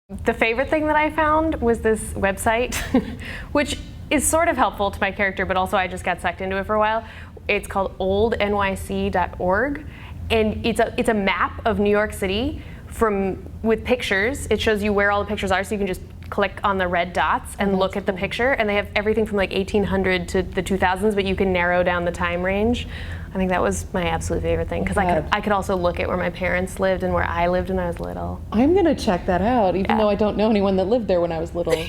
The favorite thing that I found was this website, which is sort of helpful to my character, but also I just got sucked into it for a while. It's called oldnyc.org, and it's a map of New York City with pictures. It shows you where all the pictures are, so you can just click on the red dots and look at the picture, and they have everything from like 1800 to the 2000s, but you can narrow down the time range. I think that was my absolute favorite thing, because I could also look at where my parents lived and where I lived when I was little. I'm gonna check that out, even though I don't know anyone that lived there when I was little.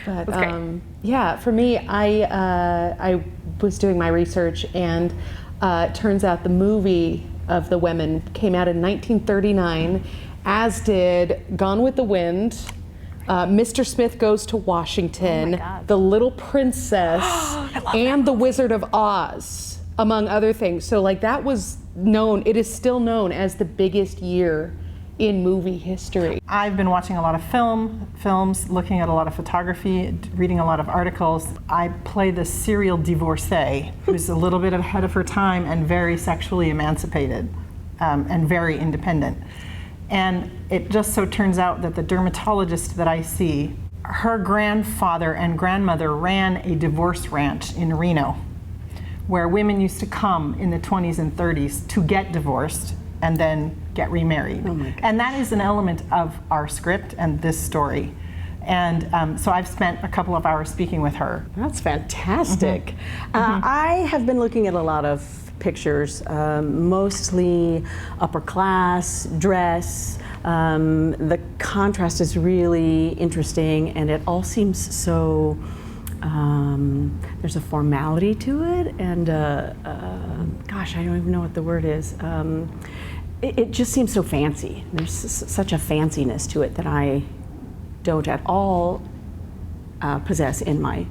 But yeah, for me, I was doing my research, and it turns out the movie of the women came out in 1939, as did Gone with the Wind, Mr. Smith Goes to Washington, The Little Princess, and The Wizard of Oz, among other things. So like that was known, it is still known as the biggest year in movie history. I've been watching a lot of films, looking at a lot of photography, reading a lot of articles. I play the serial divorcee, who's a little bit ahead of her time and very sexually emancipated and very independent. And it just so turns out that the dermatologist that I see, her grandfather and grandmother ran a divorce ranch in Reno, where women used to come in the 20s and 30s to get divorced and then get remarried. Oh my God. And that is an element of our script and this story. And so I've spent a couple of hours speaking with her. That's fantastic. I have been looking at a lot of pictures, mostly upper class, dress. The contrast is really interesting, and it all seems so, there's a formality to it, and gosh, I don't even know what the word is. It just seems so fancy. There's such a fanciness to it that I don't at all possess in my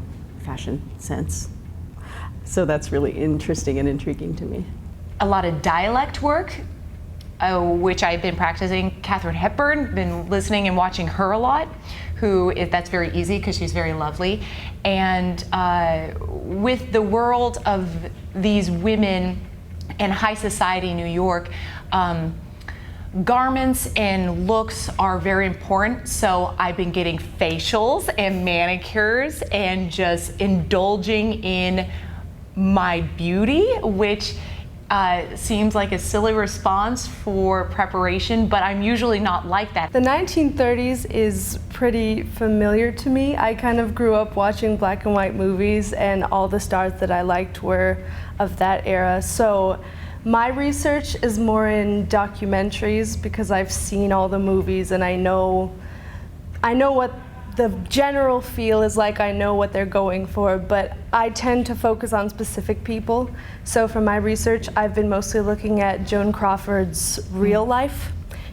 fashion sense. So that's really interesting and intriguing to me. A lot of dialect work, which I've been practicing. Katharine Hepburn, been listening and watching her a lot, that's very easy because she's very lovely. And with the world of these women in high society New York, garments and looks are very important, so I've been getting facials and manicures and just indulging in my beauty, which seems like a silly response for preparation, but I'm usually not like that. The 1930s is pretty familiar to me. I kind of grew up watching black and white movies, and all the stars that I liked were of that era. So my research is more in documentaries because I've seen all the movies and I know what the general feel is like, I know what they're going for, but I tend to focus on specific people. So for my research, I've been mostly looking at Joan Crawford's real life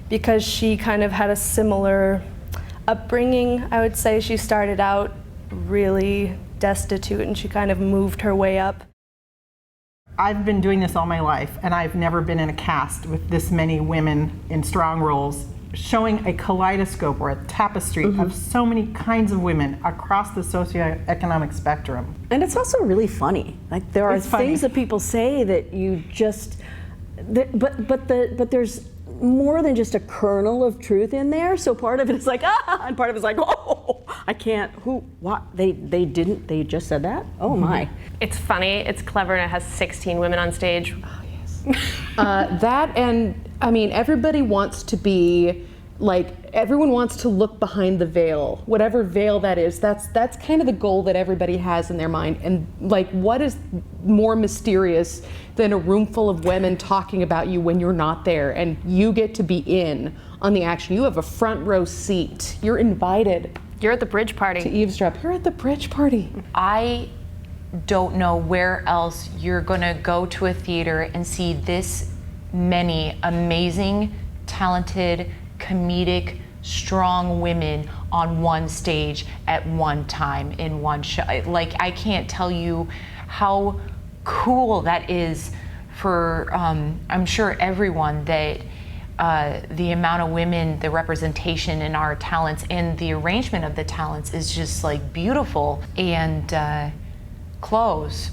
because she kind of had a similar upbringing, I would say. She started out really destitute and she kind of moved her way up. I've been doing this all my life, and I've never been in a cast with this many women in strong roles, showing a kaleidoscope or a tapestry of so many kinds of women across the socioeconomic spectrum. And it's also really funny. Like there are things that people say that you just, but there's more than just a kernel of truth in there. So part of it is like, and part of it is like, oh, I can't, what, they just said that? Oh my. It's funny, it's clever, and it has 16 women on stage. Oh yes. That, and I mean, everybody wants to be, like, everyone wants to look behind the veil, whatever veil that is. That's kind of the goal that everybody has in their mind. And like, what is more mysterious than a room full of women talking about you when you're not there, and you get to be in on the action. You have a front row seat. You're invited. You're at the bridge party. To eavesdrop. You're at the bridge party. I don't know where else you're gonna go to a theater and see this many amazing, talented, comedic, strong women on one stage at one time in one show. Like, I can't tell you how cool that is for, I'm sure everyone, that the amount of women, the representation in our talents, and the arrangement of the talents is just like beautiful. And clothes.